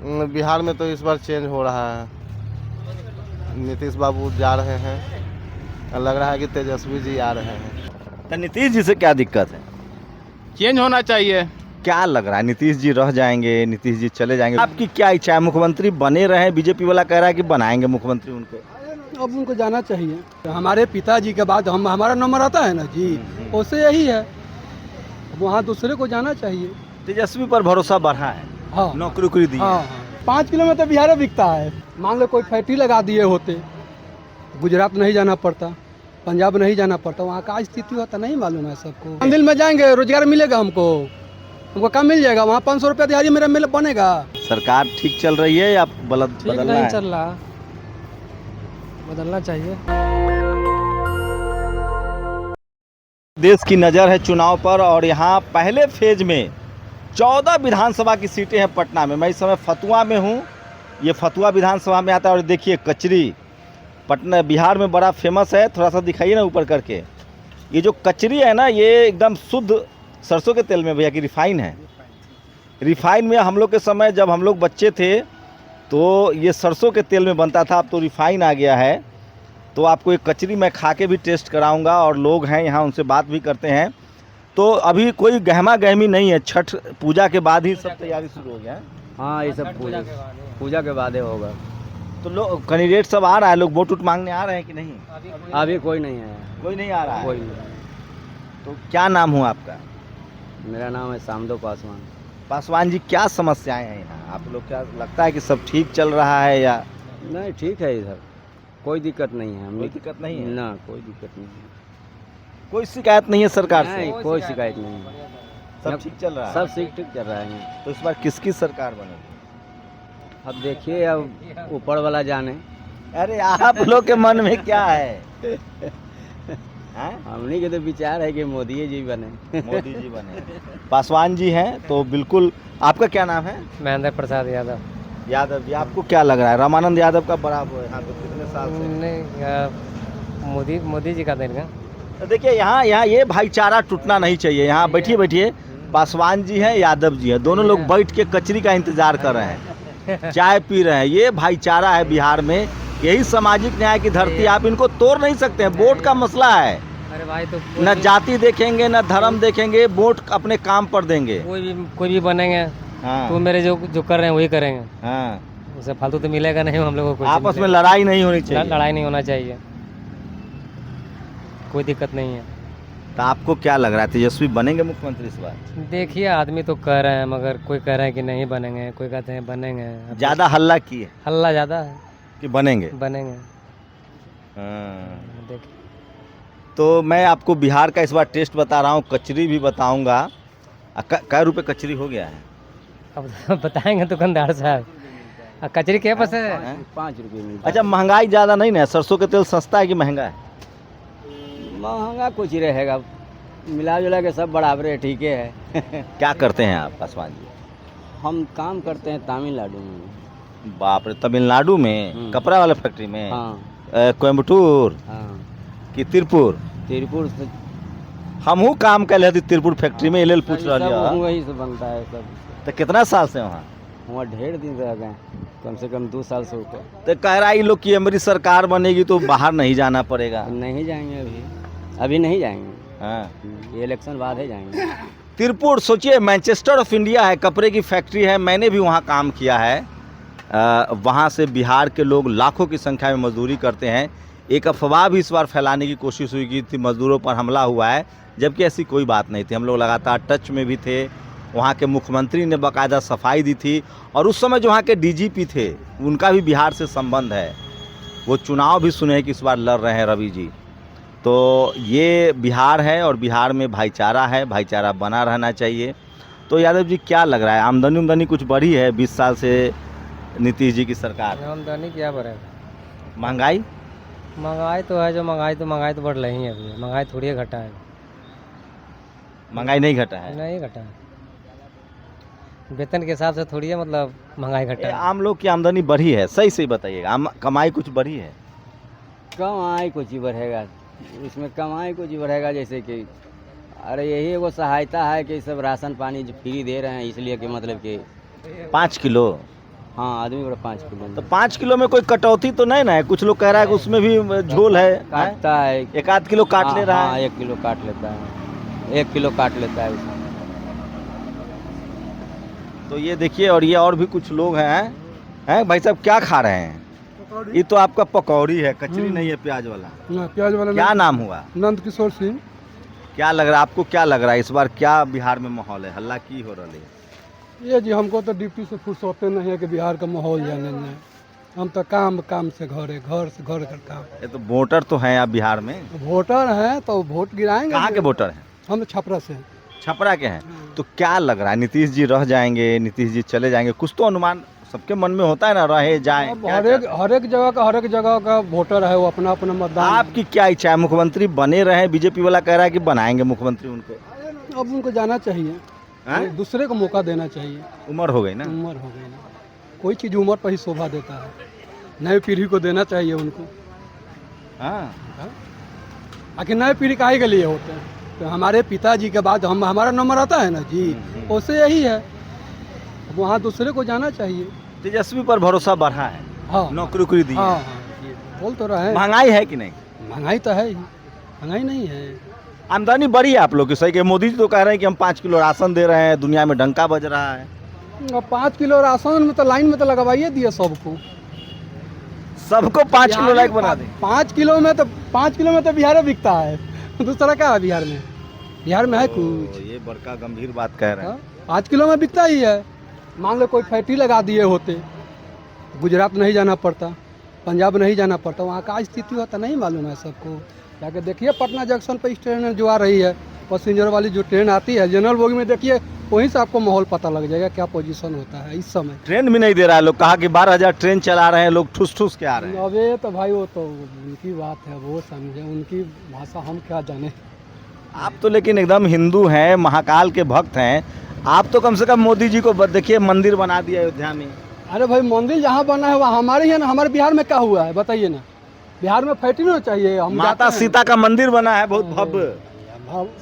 बिहार में तो इस बार चेंज हो रहा है। नीतीश बाबू जा रहे हैं, लग रहा है कि तेजस्वी जी आ रहे हैं। तो नीतीश जी से क्या दिक्कत है? चेंज होना चाहिए। क्या लग रहा है, नीतीश जी रह जाएंगे, नीतीश जी चले जाएंगे? आपकी क्या इच्छा है, मुख्यमंत्री बने रहे? बीजेपी वाला कह रहा है कि बनाएंगे मुख्यमंत्री उनको। अब उनको जाना चाहिए। तो हमारे पिताजी के बाद हमारा नंबर आता है ना जी, उससे यही है। वहाँ दूसरे को जाना चाहिए। तेजस्वी पर भरोसा बढ़ा है, हाँ नौकरी उकरी दी है। हाँ 5 किलोमीटर बिहार बिकता है। मान लो कोई फैक्ट्री लगा दिए होते, गुजरात नहीं जाना पड़ता, पंजाब नहीं जाना पड़ता, वहाँ का स्थिति होता नहीं मालूम है सबको। मंदिर में जाएंगे, रोजगार मिलेगा हमको काम मिल जाएगा। वहाँ 500 रुपया दिहाड़ी मेरा मिल बनेगा। सरकार ठीक चल रही है या बदलना है? चल रहा, बदलना चाहिए। देश की नज़र है चुनाव पर और यहाँ पहले फेज में 14 विधानसभा की सीटें हैं पटना में। मैं इस समय फतुआ में हूँ। ये फतुआ विधानसभा में आता है और देखिए कचरी पटना बिहार में बड़ा फेमस है। थोड़ा सा दिखाइए ना ऊपर करके। ये जो कचरी है ना, ये एकदम शुद्ध सरसों के तेल में भैया की रिफाइन है। रिफाइन में हम लोग के समय जब हम लोग बच्चे थे तो ये सरसों के तेल में बनता था, अब तो रिफाइन आ गया है। तो आपको एक कचरी मैं खा के भी टेस्ट कराऊंगा और लोग हैं यहाँ उनसे बात भी करते हैं। तो अभी कोई गहमा गहमी नहीं है, छठ पूजा के बाद ही सब तैयारी शुरू हो गया है। हाँ ये सब पूजा के बाद ही होगा। तो लोग कैंडिडेट सब आ रहा है, लोग वोट मांगने आ रहे हैं कि नहीं? अभी कोई नहीं है। कोई नहीं आ रहा है। कोई नहीं। तो क्या नाम हुआ आपका? मेरा नाम है सामदो पासवान। पासवान जी, क्या समस्याएं हैं यहाँ? आप लोग क्या लगता है कि सब ठीक चल रहा है या? नहीं ठीक है, इधर कोई दिक्कत नहीं है। कोई दिक्कत नहीं है ना, कोई दिक्कत नहीं है। कोई शिकायत नहीं है सरकार से? नहीं, कोई शिकायत नहीं है। सब ठीक चल रहा है। सब ठीक चल रहा है। तो इस बार किसकी सरकार बनेगी? अब देखिए, अब ऊपर वाला जाने। अरे आप लोग के मन में क्या है? हमने के तो विचार है कि मोदी जी बने। मोदी जी बने। पासवान जी हैं तो बिल्कुल। आपका क्या नाम है? महेंद्र प्रसाद यादव। यादव जी, आपको क्या लग रहा है, रामानंद यादव का बड़ा वो है यहाँ पे कितने साल से? नहीं, मोदी जी का देगा। तो देखिए यहाँ ये भाईचारा टूटना नहीं चाहिए। यहाँ बैठिए। पासवान जी हैं, यादव जी हैं, दोनों लोग बैठ के कचरी का इंतजार कर रहे हैं, चाय पी रहे हैं। ये भाईचारा है बिहार में। यही सामाजिक न्याय की धरती। आप इनको तोड़ नहीं सकते हैं। वोट का मसला है। अरे भाई, तो न जाति देखेंगे न धर्म देखेंगे, वोट अपने काम पर देंगे। कोई भी बनेंगे। हाँ। तो मेरे जो कर रहे हैं वही करेंगे। हाँ। उसे फालतू तो मिलेगा नहीं हम लोगों को। आपस में लड़ाई नहीं होनी चाहिए। लड़ाई नहीं होना चाहिए, कोई दिक्कत नहीं है। तो आपको क्या लग रहा है, तेजस्वी बनेंगे मुख्यमंत्री इस बार? देखिए, आदमी तो कह रहे हैं, मगर कोई कह रहे हैं कि नहीं बनेंगे, कोई कहते हैं बनेंगे। ज्यादा हल्ला किए हल्ला ज़्यादा है कि बनेंगे। हाँ। देखिए, तो मैं आपको बिहार का इस बार टेस्ट बता रहा हूँ, कचरी भी बताऊंगा। कै रुपए कचरी हो गया है? अब बताएंगे दुकानदार साहब। कचरी क्या पस है? 5 रुपये मिलता। अच्छा, महंगाई ज़्यादा नहीं ना? सरसों का तेल सस्ता है कि महंगा है? महंगा कुछ ही रहेगा, मिला जुला के सब बराबर है, ठीक है। क्या करते हैं आप पासवान जी? हम काम करते हैं तमिलनाडु में। बाप रे, तमिलनाडु में? कपड़ा वाला फैक्ट्री में? हाँ। कोयम्बटूर हाँ। कि तिरपुर? तिरपुर से हमहू काम कर रहे थे तिरपुर फैक्ट्री में, लेल पूछ रहा। वही से बनता है सब। तो कितना साल से वहाँ? वहाँ ढेर दिन रह गए, कम से कम 2 साल से ऊपर। तो कह रहा है लोग कि हमारी सरकार बनेगी तो बाहर नहीं जाना पड़ेगा। नहीं जाएंगे, अभी नहीं जाएंगे। हाँ, ये इलेक्शन बाद ही जाएंगे। तिरपुर सोचिए, मैनचेस्टर ऑफ इंडिया है, कपड़े की फैक्ट्री है। मैंने भी वहाँ काम किया है। वहाँ से बिहार के लोग लाखों की संख्या में मजदूरी करते हैं। एक अफवाह भी इस बार फैलाने की कोशिश हुई की थी, मजदूरों पर हमला हुआ है, जबकि ऐसी कोई बात नहीं थी। हम लोग लगातार टच में भी थे। वहाँ के मुख्यमंत्री ने बाकायदा सफाई दी थी और उस समय जो वहाँ के डीजीपी थे उनका भी बिहार से संबंध है। वो चुनाव भी सुने कि इस बार लड़ रहे हैं रवि जी। तो ये बिहार है और बिहार में भाईचारा है, भाईचारा बना रहना चाहिए। तो यादव जी, क्या लग रहा है, आमदनी कुछ बढ़ी है 20 साल से नीतीश जी की सरकार? आमदनी क्या बढ़ेगा? महंगाई तो है, जो महंगाई तो बढ़ रही है। अभी महंगाई थोड़ी घटा है। महंगाई नहीं घटा है? नहीं घटा है, वेतन के हिसाब से थोड़ी है, मतलब महंगाई घटा है। आम लोग की आमदनी बढ़ी है? सही सही बताइएगा, कमाई कुछ बढ़ी है? कमाई कुछ ही बढ़ेगा, इसमें कमाई कुछ ही बढ़ेगा। जैसे कि अरे यही वो सहायता है कि सब राशन पानी जो फ्री दे रहे हैं, इसलिए कि मतलब कि 5 किलो हाँ आदमी बड़ा 5 किलो तो 5 किलो में कोई कटौती तो नहीं ना है? कुछ लोग कह रहा है कि उसमें भी झोल है, काटता है। 1 आध किलो काट ले रहा है। 1 किलो काट लेता है, 1 किलो काट लेता है उसमें। तो ये देखिए, और ये और भी कुछ लोग हैं भाई साहब, क्या खा रहे हैं? ये तो आपका पकौड़ी है, कचरी नहीं है प्याज वाला। प्याज वाला क्या नाम हुआ? नंद किशोर सिंह। क्या लग रहा है आपको, क्या लग रहा है इस बार क्या बिहार में माहौल है, हल्ला की हो रही है? ये जी हमको तो ड्यूटी से फुर्सत नहीं है कि बिहार का माहौल जाने नहीं। हम तो काम से घर है, घर से घर का काम। ये तो वोटर तो हैं आप बिहार में, वोटर हैं तो वोट गिराएंगे। कहाँ के वोटर हैं? हम छपरा से हैं। छपरा के हैं। तो क्या लग रहा है, नीतीश जी रह जाएंगे, नीतीश जी चले जाएंगे? कुछ तो अनुमान सबके मन में होता है ना, रहे जाए। अब हर एक जगह का वोटर है, वो अपना अपना मतदान। आपकी क्या इच्छा है? मुख्यमंत्री बने रहे? बीजेपी वाला कह रहा है कि बनाएंगे मुख्यमंत्री उनको। अब उनको जाना चाहिए, दूसरे को मौका देना चाहिए। उम्र हो गई ना, उम्र हो गई ना, कोई चीज़ उम्र पर ही शोभा देता है। नई पीढ़ी को देना चाहिए उनको। हाँ आखिर नई पीढ़ी काहे के लिए होते हैं? तो हमारे पिताजी के बाद हमारा नंबर आता है ना जी, उससे यही है। वहाँ दूसरे को जाना चाहिए। तेजस्वी पर भरोसा बढ़ा है, हाँ नौकरी उकरी दी है। हाँ, ये बोल तो रहे हैं। महंगाई है कि नहीं? महंगाई तो है ही, महंगाई नहीं है। आमदनी बढ़ी है आप लोग की, सही के? मोदी जी तो कह रहे हैं कि हम 5 किलो राशन दे रहे हैं, दुनिया में डंका बज रहा है। अब 5 किलो राशन में तो लाइन में तो लगवाइए दिए सबको। 5 किलो लाइक बना दे। 5 किलो में तो बिहार में बिकता है। दूसरा क्या है बिहार में? बिहार में है कुछ? ये बड़का गंभीर बात कह रहे हैं। 5 किलो में बिकता ही है। मान लो कोई फैक्ट्री लगा दिए होते, गुजरात नहीं जाना पड़ता, पंजाब नहीं जाना पड़ता, वहाँ का स्थिति होता नहीं मालूम है सबको। जाके देखिए पटना जंक्शन पर ट्रेन जो आ रही है, पैसेंजर वाली जो ट्रेन आती है जनरल बोगी में, देखिए वहीं से आपको माहौल पता लग जाएगा क्या पोजीशन होता है इस समय। ट्रेन भी नहीं दे रहा है, लोग कहा कि 12,000 ट्रेन चला रहे हैं, लोग ठुस ठुस के आ रहे हैं। अबे तो भाई वो तो उनकी बात है, वो समझे, उनकी भाषा हम क्या जाने। आप तो लेकिन एकदम हिंदू हैं, महाकाल के भक्त हैं। आप तो कम से कम मोदी जी को देखिए, मंदिर बना दिया अयोध्या में। अरे भाई मंदिर जहाँ बना है वहाँ हमारे ही है ना, हमारे बिहार में क्या हुआ है बताइए ना? बिहार में फैक्ट्री नहीं चाहिए। हम माता सीता का मंदिर बना है, बहुत भव्य,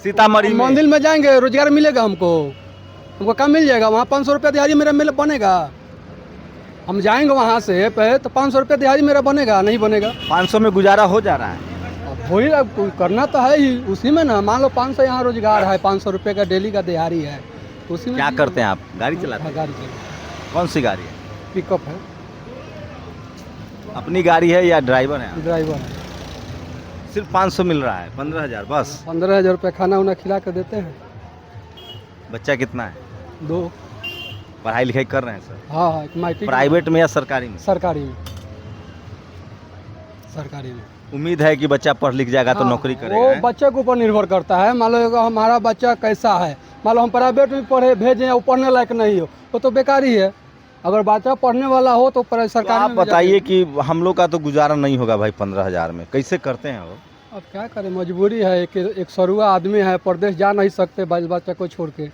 सीतामढ़ी में। मंदिर में जाएंगे रोजगार मिलेगा हमको क्या मिल जाएगा? वहाँ 500 रुपया दिहाड़ी मेरा बनेगा? हम जाएंगे वहाँ से पे तो 500 रुपया दिहाड़ी मेरा बनेगा? नहीं बनेगा। 500 में गुजारा हो जा रहा है। वही करना तो है ही उसी में ना। मान लो 500 यहाँ रोजगार है, 500 रुपये का डेली का दिहाड़ी है, उसी में क्या करते हैं आप? गाड़ी चलाते हैं? गाड़ी चलाते। कौन सी गाड़ी है? पिकअप है। अपनी गाड़ी है या ड्राइवर है? ड्राइवर है। सिर्फ 500 मिल रहा है, 15,000 बस। 15,000 रुपये खाना उना खिला कर देते हैं। बच्चा कितना है? 2। पढ़ाई लिखाई कर रहे हैं सर? हाँ हाँ, मैट्रिक। प्राइवेट में या सरकारी में? सरकारी में। सरकारी में। उम्मीद है कि बच्चा पढ़ लिख जाएगा तो हाँ, नौकरी करेगा। वो बच्चे के ऊपर निर्भर करता है। मान लो हमारा बच्चा कैसा है, मान लो हम प्राइवेट में पढ़े भेजें, वो पढ़ने लायक नहीं हो तो बेकार ही है। अगर बच्चा पढ़ने वाला हो तो सरकारी। आप बताइए कि हम लोग का तो गुजारा नहीं होगा भाई 15,000 में, कैसे करते हैं वो? अब क्या करें, मजबूरी है। एक सरुआ आदमी है, परदेश जा नहीं सकते बाल बच्चा को छोड़ के।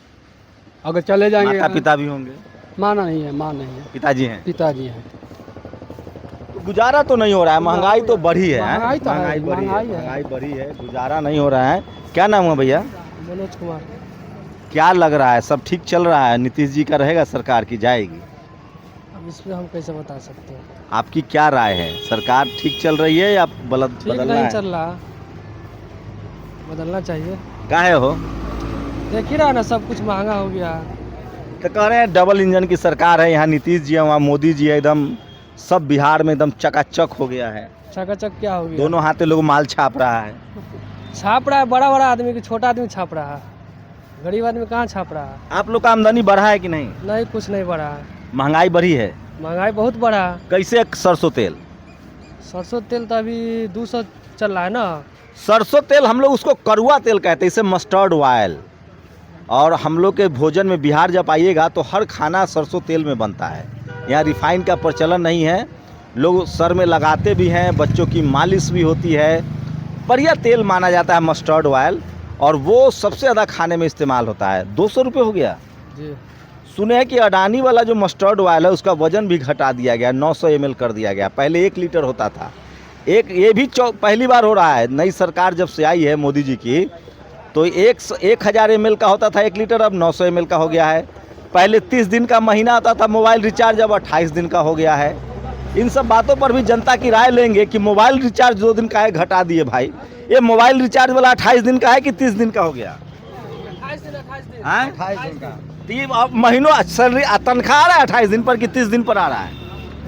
अगर चले जाएंगे। माता पिता भी होंगे? माँ नहीं है, माँ नहीं है। पिताजी हैं? पिताजी हैं। गुजारा तो नहीं हो रहा है, महंगाई तो बढ़ी है। महंगाई तो है, महंगाई बढ़ी है, गुजारा नहीं हो रहा है। क्या नाम है भैया? मनोज कुमार। क्या लग रहा है, सब ठीक चल रहा है? नीतीश जी का रहेगा सरकार की जाएगी? अब इसमें हम कैसे बता सकते हैं? आपकी क्या राय है? सरकार ठीक चल रही है या बदलना है? चल रहा, बदलना चाहिए। काहे हो? देख ही रहा ना, सब कुछ महंगा हो गया। तो कह रहे हैं डबल इंजन की सरकार है, यहाँ नीतीश जी है, वहाँ मोदी जी है, एकदम सब बिहार में एकदम चकाचक हो गया है। चकाचक क्या हो गया? दोनों हाथे लोग माल छाप रहा है। छाप रहा है बड़ा आदमी की, छोटा आदमी छाप रहा है, गरीब आदमी कहाँ छाप रहा है? आप लोग का आमदनी बढ़ा है कि नहीं? नहीं, कुछ नहीं बढ़ा है। महंगाई बढ़ी है? महंगाई बहुत बढ़ा है। कैसे सरसों तेल? सरसों तेल तो अभी 200 चल रहा है ना। सरसों तेल हम लोग उसको कड़वा तेल कहते हैं, इसे मस्टर्ड ऑयल। और हम लोग के भोजन में बिहार जब आइएगा तो हर खाना सरसों तेल में बनता है। यहाँ रिफाइन का प्रचलन नहीं है, लोग सर में लगाते भी हैं, बच्चों की मालिश भी होती है। बढ़िया तेल माना जाता है मस्टर्ड ऑयल, और वो सबसे ज़्यादा खाने में इस्तेमाल होता है। 200 रुपये हो गया जी। सुने हैं कि अडानी वाला जो मस्टर्ड ऑयल है उसका वजन भी घटा दिया गया, 900 ml कर दिया गया। पहले 1 लीटर होता था। ये भी पहली बार हो रहा है, नई सरकार जब से आई है मोदी जी की, तो 1000 ml का होता था 1 लीटर, अब 900 ml का हो गया है। पहले 30 दिन का महीना आता था मोबाइल रिचार्ज, अब 28 दिन का हो गया है। इन सब बातों पर भी जनता की राय लेंगे कि मोबाइल रिचार्ज 2 दिन का है, घटा दिए भाई। ये मोबाइल रिचार्ज वाला 28 दिन का है कि 30 दिन का हो गया? 28 दिन का। तीन अब महीनों सैलरी तनख्वाह आ रहा है 28 दिन पर कि 30 दिन पर आ रहा है?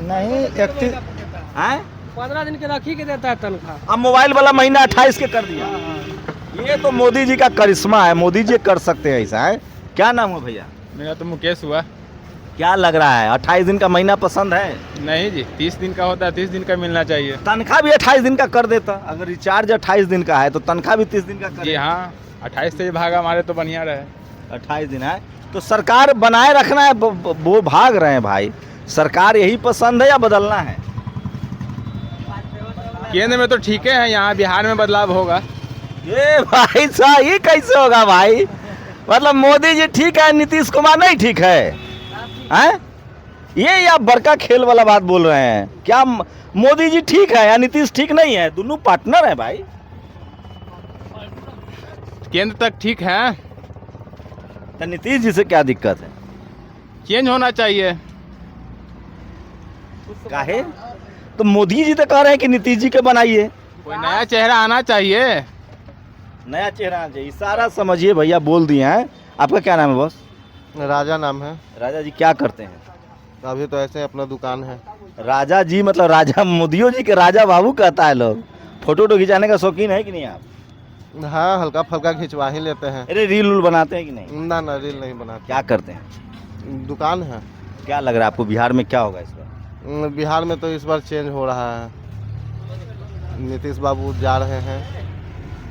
नहीं 31 हैं? 15 दिन के रखी के देता है तनख्वाह। अब मोबाइल वाला महीना 28 के कर दिया। ये तो मोदी जी का करिश्मा है, मोदी जी कर सकते हैं ऐसा है। क्या नाम है भैया? मेरा तो मुकेश हुआ। क्या लग रहा है 28 दिन का महीना पसंद है? नहीं जी, 30 दिन का होता है, 30 दिन का मिलना चाहिए। तनख्वाह भी 28 दिन का कर देता। अगर रिचार्ज 28 दिन का है तो तनख्वाह भी 30 दिन का जी करे। हाँ, 28 से भागा हमारे तो बढ़िया रहे। 28 दिन है तो सरकार बनाए रखना है, वो भाग रहे हैं भाई। सरकार यही पसंद है या बदलना है? केंद्र में तो ठीक है, यहाँ बिहार में बदलाव होगा। ये भाई साहब ये कैसे होगा भाई? मतलब मोदी जी ठीक है, नीतीश कुमार नहीं ठीक है, हैं? ये या बड़का खेल वाला बात बोल रहे हैं क्या? मोदी जी ठीक है या नीतीश ठीक नहीं है? दोनों पार्टनर है भाई। केंद्र तक ठीक है, तो नीतीश जी से क्या दिक्कत है? चेंज होना चाहिए। काहे? तो मोदी जी तो कह रहे हैं कि नीतीश जी के बनाइए। कोई नया चेहरा आना चाहिए। नया चेहरा आना चाहिए, सारा समझिए भैया बोल दिए हैं। आपका क्या नाम है बॉस? राजा नाम है। राजा जी क्या करते हैं? अभी तो ऐसे अपना दुकान है। राजा जी मतलब राजा मोदियो जी के राजा बाबू कहता है लोग। फोटो खिंचाने का शौकीन है कि नहीं आप? हाँ, हल्का फल्का खिंचवा ही लेते हैं। अरे रील उल बनाते हैं कि नहीं? ना रील नहीं बनाते। क्या करते हैं? दुकान है। क्या लग रहा है आपको बिहार में क्या होगा इस बार? बिहार में तो इस बार चेंज हो रहा है। नीतीश बाबू जा रहे हैं,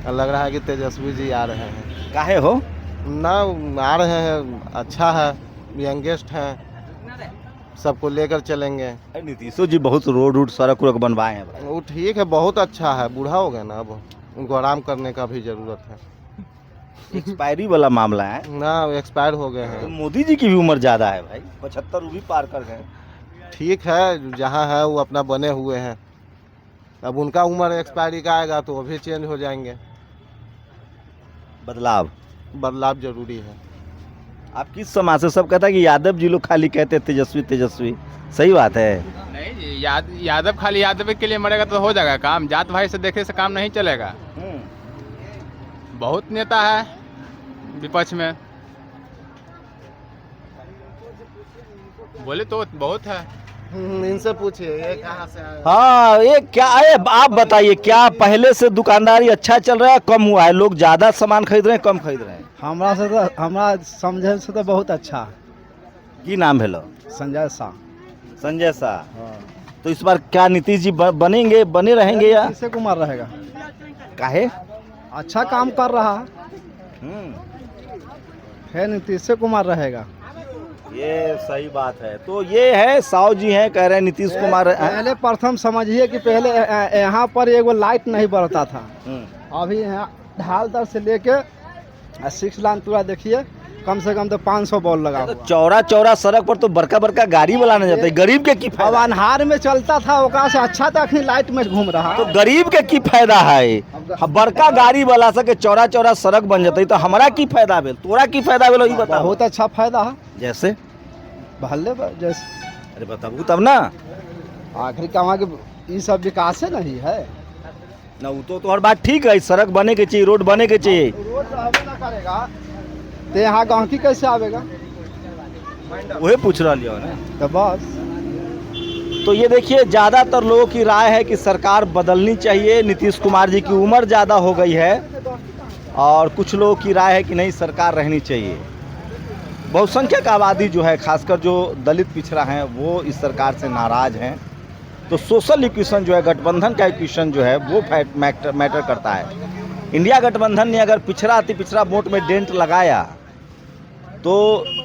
लग रहा है कि तेजस्वी जी आ रहे हैं। काहे हो? ना आ रहे हैं, अच्छा है, यंगेस्ट हैं, सबको लेकर चलेंगे। नीतीशो जी बहुत रोड सड़क उड़क बनवाए हैं भाई। वो ठीक है, बहुत अच्छा है। बूढ़ा हो गया ना, अब उनको आराम करने का भी जरूरत है। एक्सपायरी वाला मामला है ना, एक्सपायर हो गए तो हैं। मोदी जी की भी उम्र ज्यादा है भाई, 75 वो भी पार कर गए। ठीक है, जहाँ है वो अपना बने हुए हैं। अब उनका उम्र एक्सपायरी का आएगा तो वो भी चेंज हो जाएंगे। बदलाव जरूरी है। आप किस समाज से? सब कहता है कि यादव जी लोग खाली कहते हैं तेजस्वी तेजस्वी, सही बात है? नहीं जी, यादव खाली यादव के लिए मरेगा तो हो जाएगा काम। जात भाई से देखे से काम नहीं चलेगा। बहुत नेता है विपक्ष में, बोले तो बहुत है। इनसे पूछिए ये कहाँ से आए। हाँ, ये क्या है? आप बताइए, क्या पहले से दुकानदारी अच्छा चल रहा है, कम हुआ है? लोग ज्यादा सामान खरीद रहे हैं, कम खरीद रहे हैं? हमरा समझे से तो बहुत अच्छा। की नाम है लो? संजय शाह। संजय शाह। तो इस बार क्या नीतीश जी बनेंगे, बने रहेंगे या? नीतीश कुमार रहेगा। काहे? अच्छा काम कर रहा है, नीतीश कुमार रहेगा। ये सही बात है। तो ये है साहु जी हैं, कह रहे हैं नीतीश कुमार। पहले प्रथम समझिए कि पहले यहाँ पर एगो लाइट नहीं बढ़ता था। अभी यहाँ ढालदर से लेके 6 लाइन पूरा देखिए, कम से कम तो 500 बॉल लगा हुआ। चौड़ा चौड़ा सड़क पर तो बड़का बड़का गाड़ी बनाने जाता है, गरीब के की अब फायदा? अन्हार में चलता था, ओकरा से अच्छा तक लाइट में घूम रहा। तो गरीब के की फायदा है? बड़का गाड़ी वाला सके चौड़ा चौड़ा सड़क बन जाता तो हमारा की फायदा भेल, तोरा की फायदा भेल, ये बताओ। बहुत अच्छा फायदा है। जैसे भले जैसे अरे बताबू तब ना। आखिर कहाँ के ये सब विकास है नहीं है ना। वो तो हर बात ठीक है, सड़क बने के चाहिए, रोड बने के चाहिए। रोड रहबे ना करेगा तो यहाँ गाँव कैसे आवेगा? वही पूछ रहा लियो ना। तो बस तो ये देखिए, ज़्यादातर लोगों की राय है कि सरकार बदलनी चाहिए। नीतीश कुमार जी की उम्र ज़्यादा हो गई है और कुछ लोगों की राय है कि नहीं, सरकार रहनी चाहिए। बहुसंख्यक आबादी जो है, खासकर जो दलित पिछड़ा हैं, वो इस सरकार से नाराज़ हैं। तो सोशल इक्वेशन जो है, गठबंधन का इक्वेशन जो है, वो मैटर करता है। इंडिया गठबंधन ने अगर पिछड़ा अति पिछड़ा वोट में डेंट लगाया तो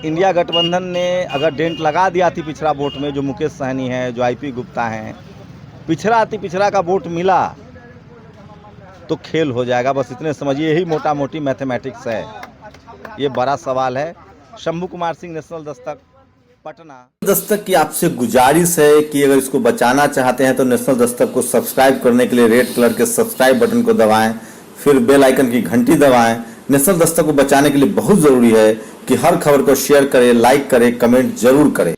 इंडिया गठबंधन ने अगर डेंट लगा दिया अति पिछड़ा वोट में, जो मुकेश सहनी है, जो IP गुप्ता हैं, पिछड़ा अति पिछड़ा का वोट मिला तो खेल हो जाएगा। बस इतने समझिए, यही मोटा मोटी मैथमेटिक्स है। ये बड़ा सवाल है। शंभू कुमार सिंह, नेशनल दस्तक, पटना। दस्तक की आपसे गुजारिश है कि अगर इसको बचाना चाहते हैं तो नेशनल दस्तक को सब्सक्राइब करने के लिए रेड कलर के सब्सक्राइब बटन को दबाएं, फिर बेल आइकन की घंटी दबाएं। नेशनल दस्तक को बचाने के लिए बहुत ज़रूरी है कि हर खबर को शेयर करें, लाइक करें, कमेंट जरूर करें।